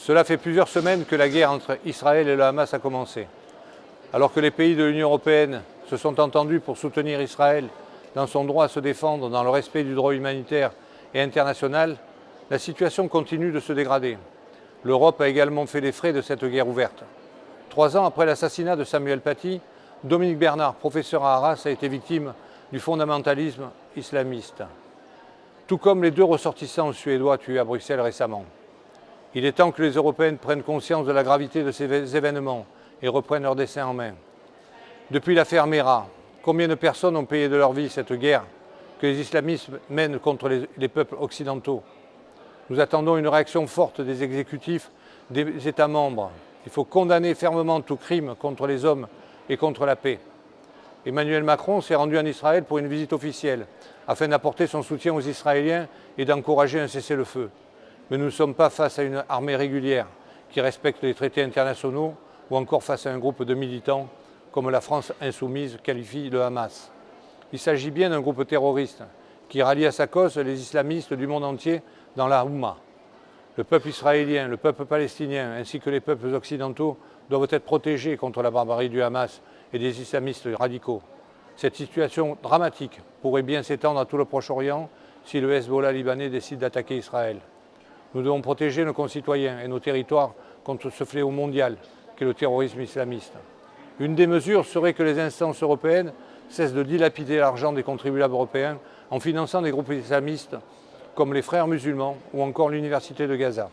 Cela fait plusieurs semaines que la guerre entre Israël et le Hamas a commencé. Alors que les pays de l'Union européenne se sont entendus pour soutenir Israël dans son droit à se défendre dans le respect du droit humanitaire et international, la situation continue de se dégrader. L'Europe a également fait les frais de cette guerre ouverte. 3 ans après l'assassinat de Samuel Paty, Dominique Bernard, professeur à Arras, a été victime du fondamentalisme islamiste, tout comme les 2 ressortissants suédois tués à Bruxelles récemment. Il est temps que les Européennes prennent conscience de la gravité de ces événements et reprennent leur destin en main. Depuis l'affaire Mera, combien de personnes ont payé de leur vie cette guerre que les islamistes mènent contre les peuples occidentaux? Nous attendons une réaction forte des exécutifs des États membres. Il faut condamner fermement tout crime contre les hommes et contre la paix. Emmanuel Macron s'est rendu en Israël pour une visite officielle, afin d'apporter son soutien aux Israéliens et d'encourager un cessez-le-feu. Mais nous ne sommes pas face à une armée régulière qui respecte les traités internationaux ou encore face à un groupe de militants comme la France insoumise qualifie le Hamas. Il s'agit bien d'un groupe terroriste qui rallie à sa cause les islamistes du monde entier dans la Houma. Le peuple israélien, le peuple palestinien ainsi que les peuples occidentaux doivent être protégés contre la barbarie du Hamas et des islamistes radicaux. Cette situation dramatique pourrait bien s'étendre à tout le Proche-Orient si le Hezbollah libanais décide d'attaquer Israël. Nous devons protéger nos concitoyens et nos territoires contre ce fléau mondial qu'est le terrorisme islamiste. Une des mesures serait que les instances européennes cessent de dilapider l'argent des contribuables européens en finançant des groupes islamistes comme les Frères musulmans ou encore l'Université de Gaza.